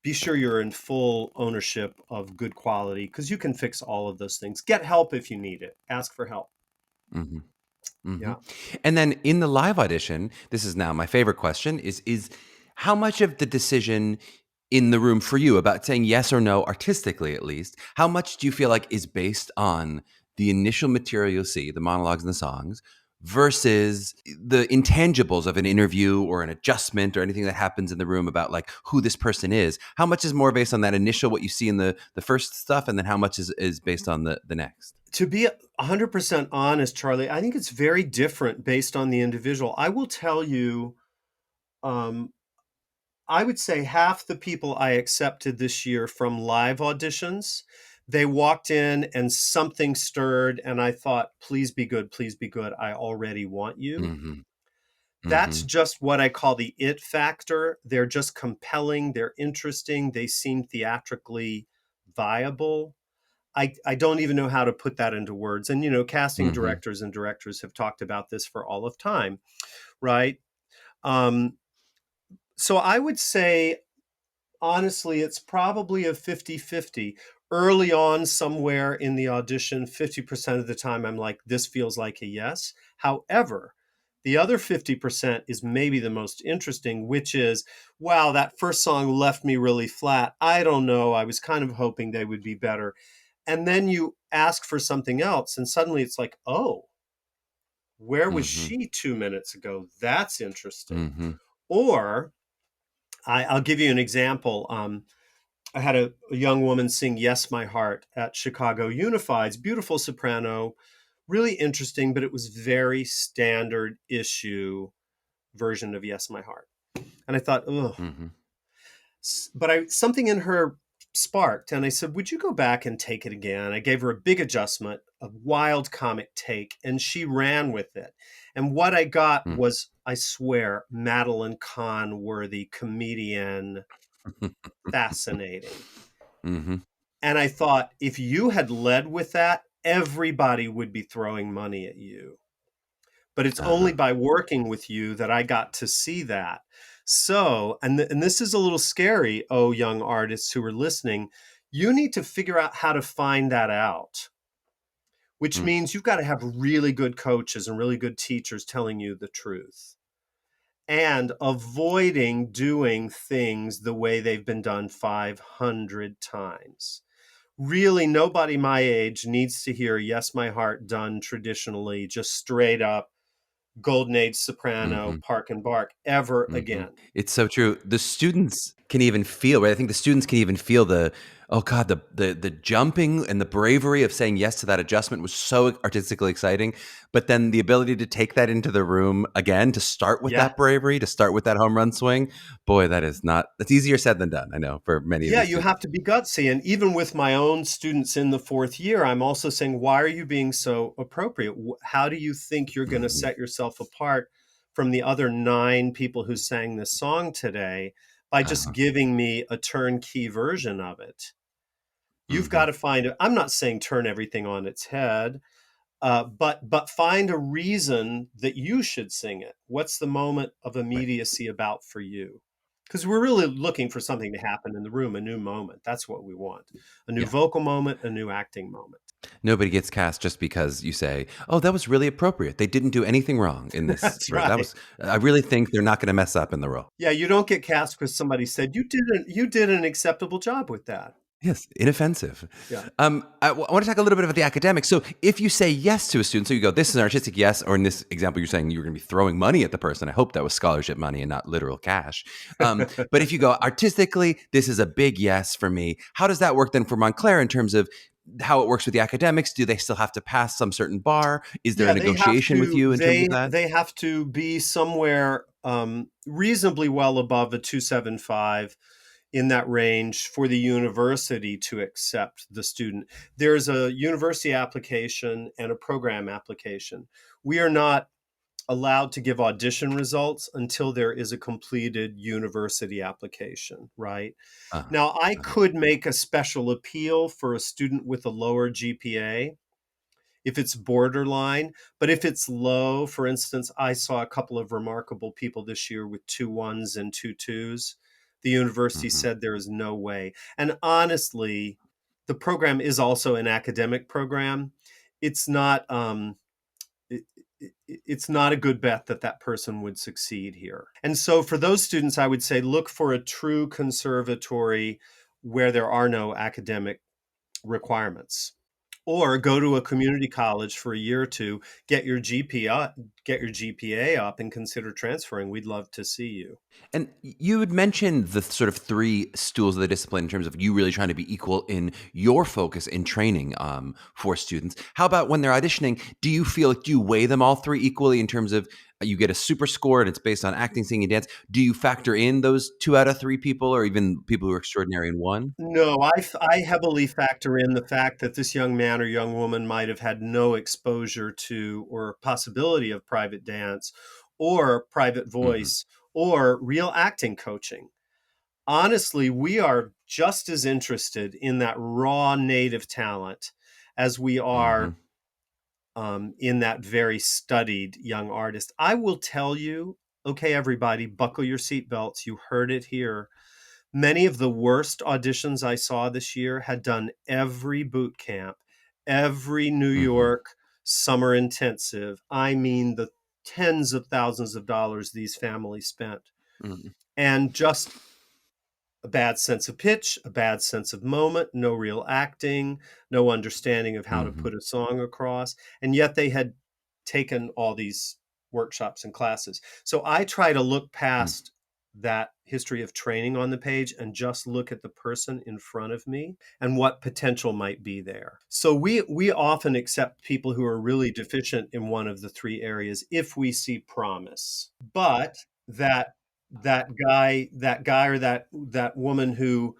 Be sure you're in full ownership of good quality, because you can fix all of those things. Get help if you need it. Ask for help. Mhm. Mhm. Yeah. And then in the live audition, this is now my favorite question, is how much of the decision in the room for you about saying yes or no, artistically at least? How much do you feel like is based on the initial material you'll see, the monologues and the songs, versus the intangibles of an interview or an adjustment or anything that happens in the room about like who this person is? How much is more based on that initial, what you see in the first stuff, and then how much is based on the next? To be 100% honest, Charlie, I think it's very different based on the individual. I will tell you, um, I would say half the people I accepted this year from live auditions, they walked in and something stirred, and I thought, please be good, please be good. I already want you. Mm-hmm. That's Mm-hmm. just what I call the it factor. They're just compelling, they're interesting, they seem theatrically viable. I don't even know how to put that into words. And, casting Mm-hmm. directors and directors have talked about this for all of time, right? Um, so I would say, honestly, it's probably a 50-50. Early on, somewhere in the audition, 50% of the time, I'm like, this feels like a yes. However, the other 50% is maybe the most interesting, which is, wow, that first song left me really flat. I don't know. I was kind of hoping they would be better. And then you ask for something else, and suddenly it's like, oh, where was Mm-hmm. she 2 minutes ago? That's interesting. Mm-hmm. Or I'll give you an example. I had a young woman sing Yes, My Heart at Chicago Unified's, beautiful soprano, really interesting, but it was very standard issue version of Yes, My Heart. And I thought, ugh. Mm-hmm. But something in her sparked, and I said, would you go back and take it again? I gave her a big adjustment, a wild comic take, and she ran with it. And what I got was, I swear, Madeline Kahn worthy, comedian, fascinating. Mm-hmm. And I thought, if you had led with that, everybody would be throwing money at you. But it's only Uh-huh. by working with you that I got to see that. So, and this is a little scary, oh, young artists who are listening, you need to figure out how to find that out, which Mm. means you've got to have really good coaches and really good teachers telling you the truth and avoiding doing things the way they've been done 500 times. Really, nobody my age needs to hear Yes, My Heart done traditionally, just straight up Golden Age soprano, Mm-hmm. Park and Bark ever Mm-hmm. again. It's so true. The students can even feel, right? I think the students can even feel oh God, the jumping and the bravery of saying yes to that adjustment was so artistically exciting. But then the ability to take that into the room again, to start with Yeah. that bravery, to start with that home run swing, boy, that's easier said than done, I know, for many of Yeah, these you have students. to be gutsy. And even with my own students in the fourth year, I'm also saying, why are you being so appropriate? How do you think you're going to Mm-hmm. set yourself apart from the other 9 people who sang this song today by just Uh-huh. giving me a turnkey version of it? You've Mm-hmm. got to find, I'm not saying turn everything on its head, but find a reason that you should sing it. What's the moment of Right. immediacy about for you? Because we're really looking for something to happen in the room, a new moment. That's what we want. A new Yeah. vocal moment, a new acting moment. Nobody gets cast just because you say, "Oh, that was really appropriate. They didn't do anything wrong in this." That's That right. was. I really think they're not going to mess up in the role. Yeah, you don't get cast because somebody said you did an acceptable job with that. Yes, inoffensive. Yeah. I want to talk a little bit about the academics. So, if you say yes to a student, so you go, "This is an artistic yes," or in this example, you're saying you're going to be throwing money at the person. I hope that was scholarship money and not literal cash. But if you go artistically, this is a big yes for me. How does that work then for Montclair in terms of how it works with the academics? Do they still have to pass some certain bar? Is there a Yeah, they have negotiation with to you in terms they of that? they have to be somewhere reasonably well above a 275 in that range for the university to accept the student. There's a university application and a program application. We are not allowed to give audition results until there is a completed university application, right? Uh, Now, I uh, could make a special appeal for a student with a lower GPA if it's borderline, but if it's low, for instance, I saw a couple of remarkable people this year with 2 1s and 2 2s. The university mhm. said there is no way. And honestly, the program is also an academic program. It's not it's not a good bet that that person would succeed here. And so for those students, I would say look for a true conservatory where there are no academic requirements, or go to a community college for a year or two, get your GPA up, and consider transferring. We'd love to see you. And you had mentioned the sort of three stools of the discipline in terms of you really trying to be equal in your focus in training for students. How about when they're auditioning? Do you feel like, do you weigh them all three equally in terms of you get a super score and it's based on acting, singing, and dance? Do you factor in those 2 out of 3 people, or even people who are extraordinary in one? No, I heavily factor in the fact that this young man or young woman might have had no exposure to or possibility of private dance or private Mm-hmm. voice or real acting coaching. Honestly, we are just as interested in that raw native talent as we Mm-hmm. are in that very studied young artist. I will tell you, okay, everybody, buckle your seatbelts. You heard it here. Many of the worst auditions I saw this year had done every boot camp, every New Mm-hmm. York summer intensive. I mean, the tens of thousands of dollars these families spent. Mm-hmm. And just a bad sense of pitch, a bad sense of moment, no real acting, no understanding of how to Mm-hmm. put a song across. And yet they had taken all these workshops and classes. So I try to look past that history of training on the page and just look at the person in front of me and what potential might be there. So we often accept people who are really deficient in one of the three areas if we see promise. But that that guy or that woman who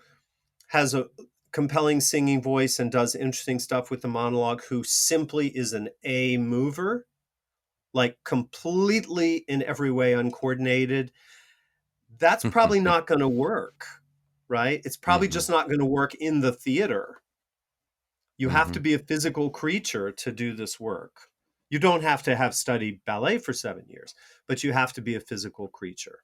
has a compelling singing voice and does interesting stuff with the monologue, who simply is an A mover, like completely in every way uncoordinated, that's probably not going to work, right? It's probably Mm-hmm. just not going to work in the theater. You have Mm-hmm. to be a physical creature to do this work. You don't have to have studied ballet for 7 years, but you have to be a physical creature.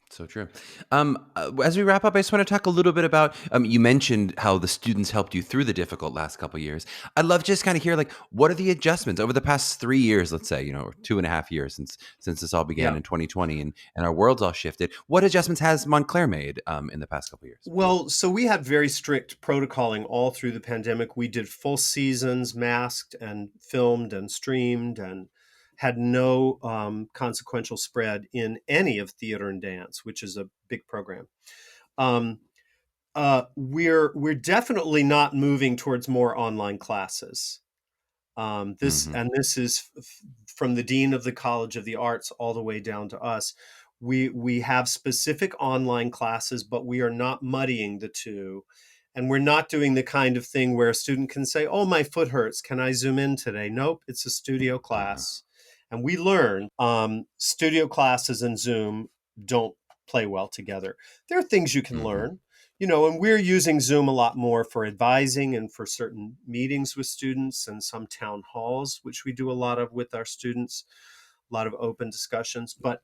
So true. As we wrap up, I just want to talk a little bit about. You mentioned how the students helped you through the difficult last couple of years. I'd love to just kind of hear, like, what are the adjustments over the past 3 years, let's say, or 2.5 years since this all began Yeah. in 2020, and our world's all shifted. What adjustments has Montclair made in the past couple of years? Well, so we had very strict protocoling all through the pandemic. We did full seasons, masked and filmed and streamed, and had no consequential spread in any of theater and dance, which is a big program. Um, we're definitely not moving towards more online classes. Mm-hmm. This is from the dean of the College of the Arts all the way down to us. We have specific online classes, but we are not muddying the two, and we're not doing the kind of thing where a student can say, "Oh, my foot hurts. Can I zoom in today?" Nope, it's a studio Uh-huh. class, and we learn studio classes and Zoom don't play well together. There are things you can Mm-hmm. learn, and we're using Zoom a lot more for advising and for certain meetings with students and some town halls, which we do a lot of with our students, a lot of open discussions, but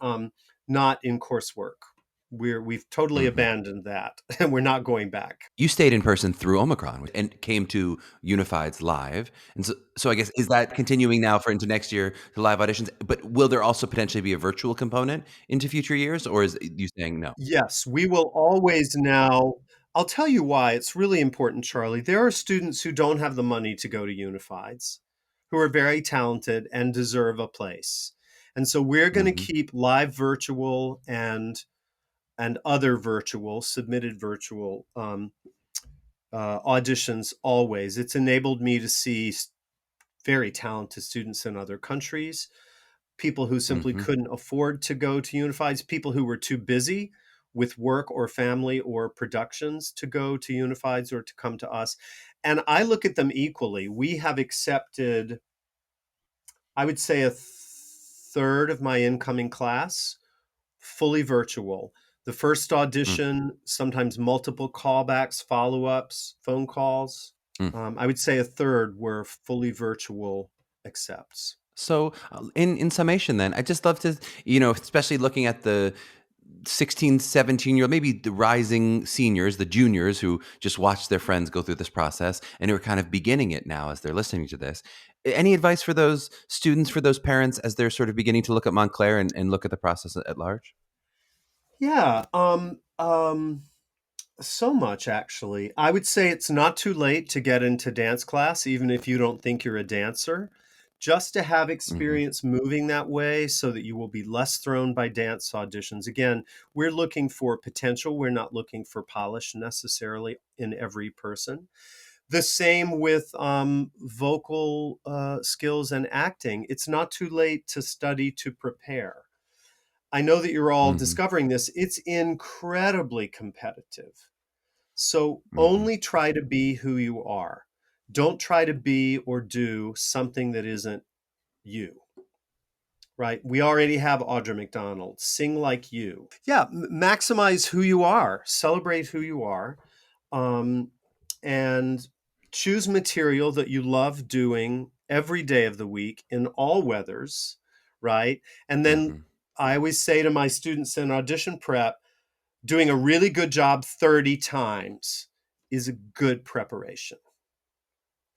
not in coursework. We've totally Mm-hmm. abandoned that and we're not going back. You stayed in person through Omicron and came to Unified's live. And so I guess, is that continuing now for into next year to live auditions? But will there also potentially be a virtual component into future years, or is you saying no? Yes, we will always now. I'll tell you why. It's really important, Charlie. There are students who don't have the money to go to Unifieds, who are very talented and deserve a place. And so we're going to Hmm. keep live virtual and other virtual, submitted virtual auditions always. It's enabled me to see very talented students in other countries, people who simply Hmm. couldn't afford to go to Unifieds, people who were too busy with work or family or productions to go to Unifieds or to come to us. And I look at them equally. We have accepted, I would say, a third of my incoming class fully virtual. The first audition, sometimes multiple callbacks, follow ups, phone calls. I would say a third were fully virtual accepts. So, in summation, then, I just love to, especially looking at 16, 17-year-old, maybe the rising seniors, the juniors who just watched their friends go through this process and who are kind of beginning it now as they're listening to this. Any advice for those students, for those parents, as they're sort of beginning to look at Montclair and look at the process at large? Yeah. So much, actually. I would say it's not too late to get into dance class, even if you don't think you're a dancer, just to have Mm-hmm. experience moving that way so that you will be less thrown by dance auditions. Again, we're looking for potential. We're not looking for polish necessarily in every person. The same with vocal skills and acting. It's not too late to study to prepare. I know that you're all Mm-hmm. discovering this. It's incredibly competitive. So Mm-hmm. only try to be who you are. Don't try to be or do something that isn't you, right? We already have Audra McDonald. Sing like you. Yeah, maximize who you are. Celebrate who you are. Um, and choose material that you love doing every day of the week in all weathers, right? And then Mm-hmm. I always say to my students in audition prep, doing a really good job 30 times is a good preparation.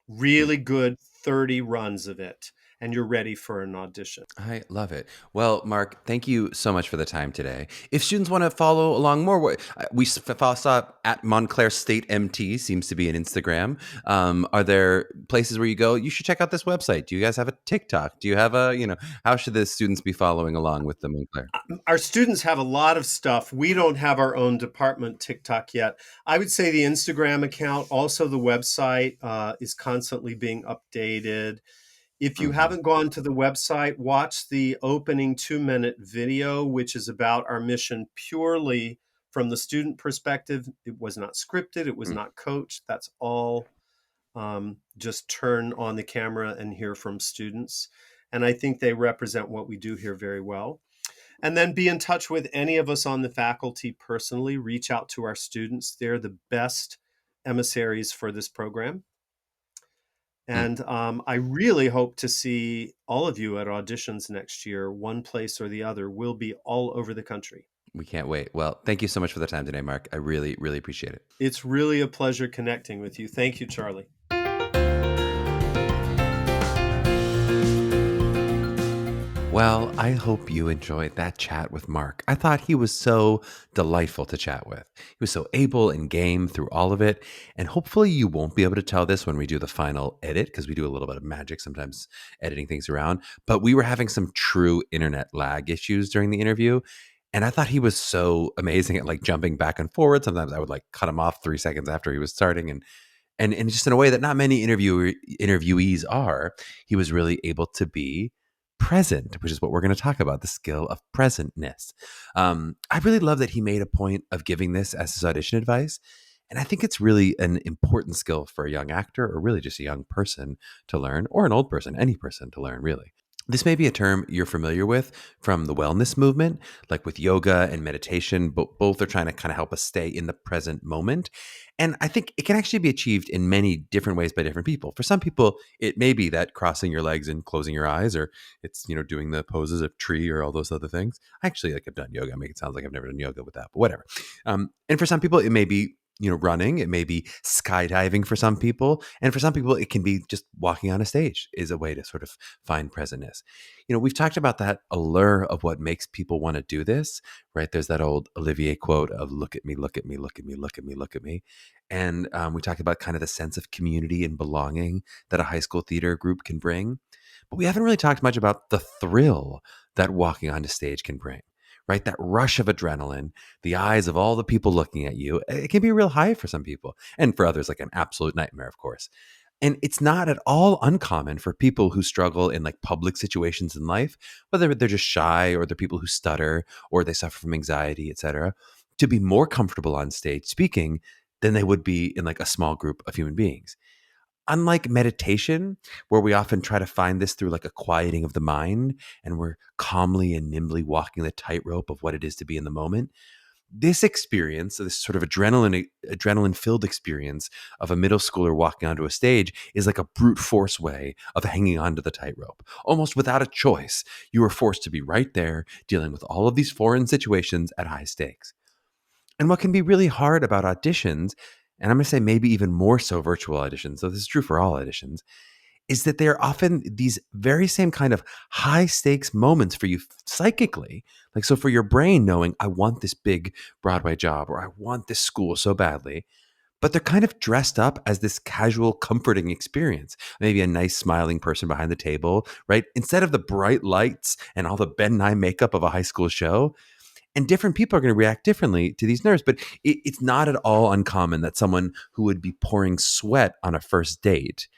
Really good 30 runs of it, and you're ready for an audition. I love it. Well, Mark, thank you so much for the time today. If students want to follow along more, we saw at Montclair State MT seems to be an Instagram. Are there places where you go? You should check out this website. Do you guys have a TikTok? Do you have how should the students be following along with the Montclair? Our students have a lot of stuff. We don't have our own department TikTok yet. I would say the Instagram account, also the website is constantly being updated. If you Mm-hmm. haven't gone to the website, watch the opening 2-minute video, which is about our mission purely from the student perspective. It was not scripted, it was not coached. That's all just turn on the camera and hear from students. And I think they represent what we do here very well. And then be in touch with any of us on the faculty personally. Reach out to our students. They're the best emissaries for this program. And I really hope to see all of you at auditions next year, one place or the other. We'll be all over the country. We can't wait. Well, thank you so much for the time today, Mark. I really, really appreciate it. It's really a pleasure connecting with you. Thank you, Charlie. Well, I hope you enjoyed that chat with Mark. I thought he was so delightful to chat with. He was so able and game through all of it. And hopefully, you won't be able to tell this when we do the final edit, because we do a little bit of magic sometimes editing things around. But we were having some true internet lag issues during the interview. And I thought he was so amazing at like jumping back and forward. Sometimes I would like cut him off 3 seconds after he was starting. And just in a way that not many interviewees are, he was really able to be present, which is what we're going to talk about, the skill of presentness. I really love that he made a point of giving this as his audition advice. And I think it's really an important skill for a young actor, or really just a young person to learn, or an old person, any person to learn, really. This may be a term you're familiar with from the wellness movement, like with yoga and meditation. Both are trying to kind of help us stay in the present moment. And I think it can actually be achieved in many different ways by different people. For some people, it may be that crossing your legs and closing your eyes, or it's, doing the poses of tree or all those other things. I actually like I've done yoga. I make it sound like I've never done yoga with that, but whatever. And for some people, it may be running. It may be skydiving for some people. And for some people, it can be just walking on a stage is a way to sort of find presentness. We've talked about that allure of what makes people want to do this, right? There's that old Olivier quote of look at me, look at me, look at me, look at me, look at me. And we talked about kind of the sense of community and belonging that a high school theater group can bring. But we haven't really talked much about the thrill that walking onto stage can bring, right? That rush of adrenaline, the eyes of all the people looking at you. It can be a real high for some people, and for others, like an absolute nightmare, of course. And it's not at all uncommon for people who struggle in like public situations in life, whether they're just shy or they're people who stutter or they suffer from anxiety, etc., to be more comfortable on stage speaking than they would be in like a small group of human beings. Unlike meditation, where we often try to find this through like a quieting of the mind and we're calmly and nimbly walking the tightrope of what it is to be in the moment, This experience, this sort of adrenaline filled experience of a middle schooler walking onto a stage is like a brute force way of hanging onto the tightrope. Almost without a choice, you are forced to be right there dealing with all of these foreign situations at high stakes. And what can be really hard about auditions, and I'm going to say maybe even more so virtual auditions, so this is true for all auditions, is that they're often these very same kind of high stakes moments for you psychically. Like, so for your brain knowing, I want this big Broadway job or I want this school so badly, but they're kind of dressed up as this casual, comforting experience. Maybe a nice, smiling person behind the table, right? Instead of the bright lights and all the Ben Nye makeup of a high school show. And different people are going to react differently to these nerves, but it's not at all uncommon that someone who would be pouring sweat on a first date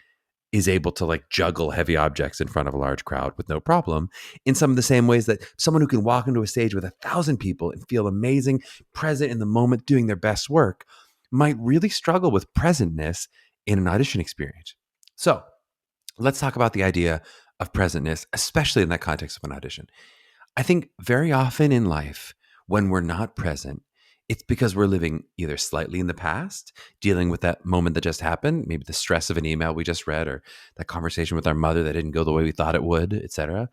is able to like juggle heavy objects in front of a large crowd with no problem, in some of the same ways that someone who can walk into a stage with 1,000 people and feel amazing, present in the moment, doing their best work, might really struggle with presentness in an audition experience. So let's talk about the idea of presentness, especially in that context of an audition. I think very often in life, when we're not present, it's because we're living either slightly in the past, dealing with that moment that just happened, maybe the stress of an email we just read, or that conversation with our mother that didn't go the way we thought it would, etc.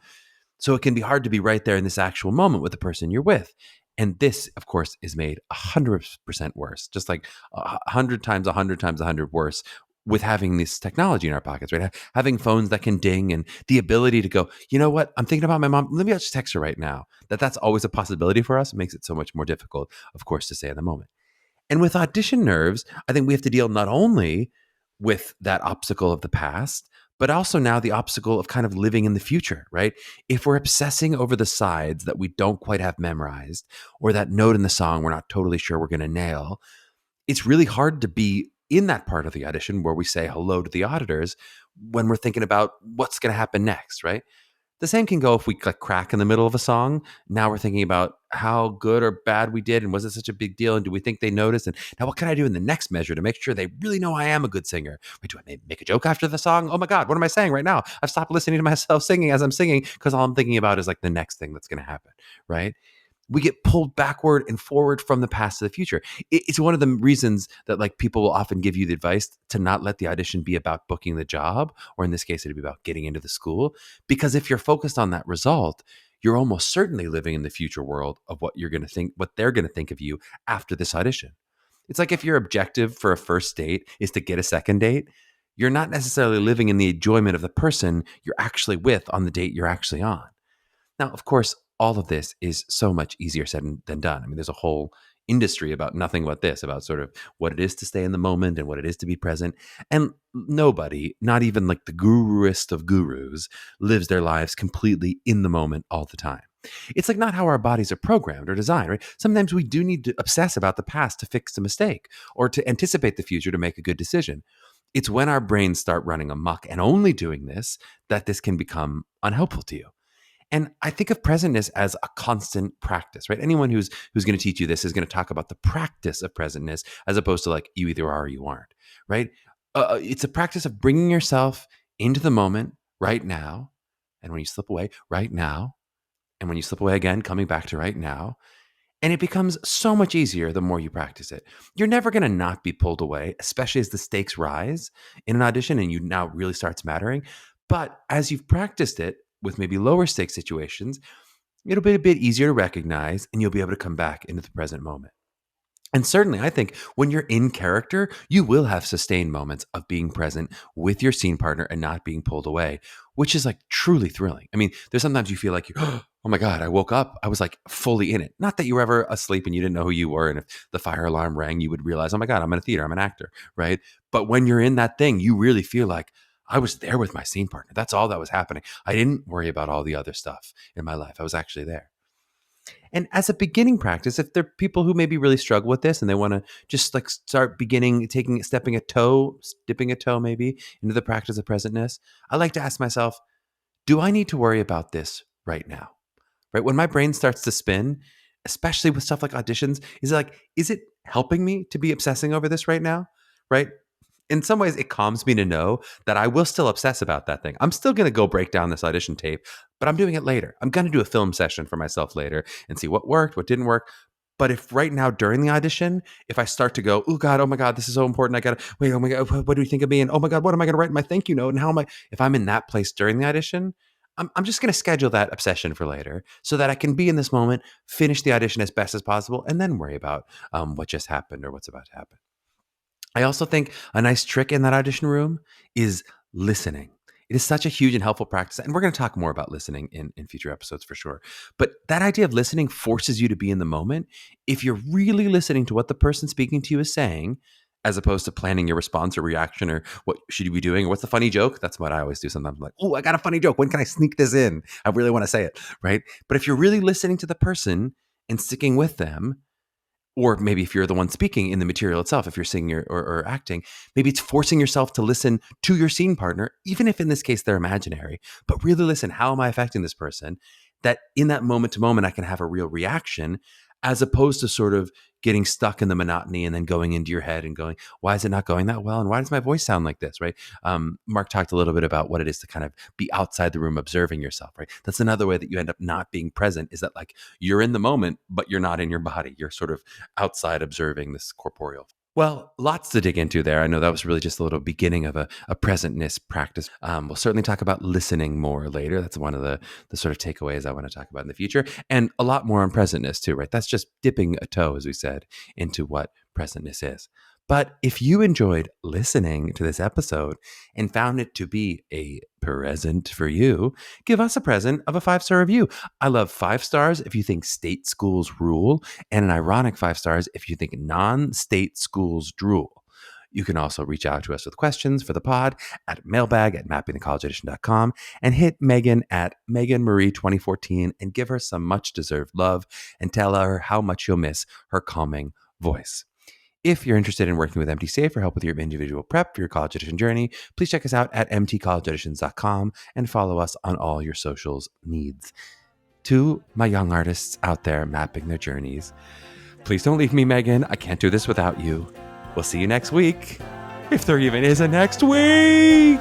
So it can be hard to be right there in this actual moment with the person you're with. And this, of course, is made 100% worse, just like 100 times, 100 times, 100 worse with having this technology in our pockets, right? Having phones that can ding and the ability to go, you know what? I'm thinking about my mom. Let me just text her right now. That's always a possibility for us. It makes it so much more difficult, of course, to say in the moment. And with audition nerves, I think we have to deal not only with that obstacle of the past, but also now the obstacle of kind of living in the future, right? If we're obsessing over the sides that we don't quite have memorized, or that note in the song we're not totally sure we're going to nail, it's really hard to be in that part of the audition where we say hello to the auditors when we're thinking about what's going to happen next, right? The same can go if we like crack in the middle of a song. Now we're thinking about how good or bad we did, and was it such a big deal, and do we think they noticed? And now what can I do in the next measure to make sure they really know I am a good singer? Wait, do I make a joke after the song? Oh my God, what am I saying right now? I've stopped listening to myself singing as I'm singing because all I'm thinking about is like the next thing that's going to happen, right? We get pulled backward and forward from the past to the future. It's one of the reasons that like people will often give you the advice to not let the audition be about booking the job, or in this case, it'd be about getting into the school. Because if you're focused on that result, you're almost certainly living in the future world of what you're going to think, what they're going to think of you after this audition. It's like if your objective for a first date is to get a second date, you're not necessarily living in the enjoyment of the person you're actually with on the date you're actually on. Now, of course, all of this is so much easier said than done. I mean, there's a whole industry about nothing but this, about sort of what it is to stay in the moment and what it is to be present. And nobody, not even like the guruest of gurus, lives their lives completely in the moment all the time. It's like not how our bodies are programmed or designed, right? Sometimes we do need to obsess about the past to fix a mistake or to anticipate the future to make a good decision. It's when our brains start running amok and only doing this that this can become unhelpful to you. And I think of presentness as a constant practice, right? Anyone who's going to teach you this is going to talk about the practice of presentness as opposed to like you either are or you aren't, right? It's a practice of bringing yourself into the moment right now. And when you slip away, right now. And when you slip away again, coming back to right now. And it becomes so much easier the more you practice it. You're never going to not be pulled away, especially as the stakes rise in an audition and you now really starts mattering. But as you've practiced it with maybe lower stakes situations, it'll be a bit easier to recognize and you'll be able to come back into the present moment. And certainly, I think when you're in character, you will have sustained moments of being present with your scene partner and not being pulled away, which is like truly thrilling. I mean, there's sometimes you feel like, oh my God, I woke up. I was like fully in it. Not that you were ever asleep and you didn't know who you were. And if the fire alarm rang, you would realize, oh my God, I'm in a theater, I'm an actor, right? But when you're in that thing, you really feel like, I was there with my scene partner. That's all that was happening. I didn't worry about all the other stuff in my life. I was actually there. And as a beginning practice, if there are people who maybe really struggle with this and they want to just like start beginning, dipping a toe maybe into the practice of presentness, I like to ask myself, do I need to worry about this right now? Right? When my brain starts to spin, especially with stuff like auditions, is it helping me to be obsessing over this right now? Right? In some ways, it calms me to know that I will still obsess about that thing. I'm still going to go break down this audition tape, but I'm doing it later. I'm going to do a film session for myself later and see what worked, what didn't work. But if right now during the audition, if I start to go, oh God, oh my God, this is so important. I got to wait. Oh my God, what do you think of me? And oh my God, what am I going to write in my thank you note? And how am I, if I'm in that place during the audition, I'm just going to schedule that obsession for later so that I can be in this moment, finish the audition as best as possible, and then worry about what just happened or what's about to happen. I also think a nice trick in that audition room is listening. It is such a huge and helpful practice. And we're going to talk more about listening in future episodes for sure. But that idea of listening forces you to be in the moment. If you're really listening to what the person speaking to you is saying, as opposed to planning your response or reaction or what should you be doing or what's the funny joke? That's what I always do sometimes. I'm like, oh, I got a funny joke. When can I sneak this in? I really want to say it, right? But if you're really listening to the person and sticking with them, or maybe if you're the one speaking in the material itself, if you're singing or acting, maybe it's forcing yourself to listen to your scene partner, even if in this case they're imaginary, but really listen, how am I affecting this person? That in that moment to moment, I can have a real reaction as opposed to sort of getting stuck in the monotony and then going into your head and going, why is it not going that well? And why does my voice sound like this, right? Mark talked a little bit about what it is to kind of be outside the room observing yourself, right? That's another way that you end up not being present, is that like you're in the moment, but you're not in your body. You're sort of outside observing this corporeal. Well, lots to dig into there. I know that was really just a little beginning of a presentness practice. We'll certainly talk about listening more later. That's one of the sort of takeaways I want to talk about in the future. And a lot more on presentness too, right? That's just dipping a toe, as we said, into what presentness is. But if you enjoyed listening to this episode and found it to be a present for you, give us a present of a 5-star review. I love 5 stars if you think state schools rule, and an ironic 5 stars if you think non-state schools drool. You can also reach out to us with questions for the pod at mailbag@mappingthecollegeaudition.com and hit Meghan at Meghan Marie 2014 and give her some much deserved love and tell her how much you'll miss her calming voice. If you're interested in working with MTCA for help with your individual prep for your college audition journey, please check us out at mtcollegeauditions.com and follow us on all your socials needs. To my young artists out there mapping their journeys, please don't leave me, Meghan. I can't do this without you. We'll see you next week, if there even is a next week.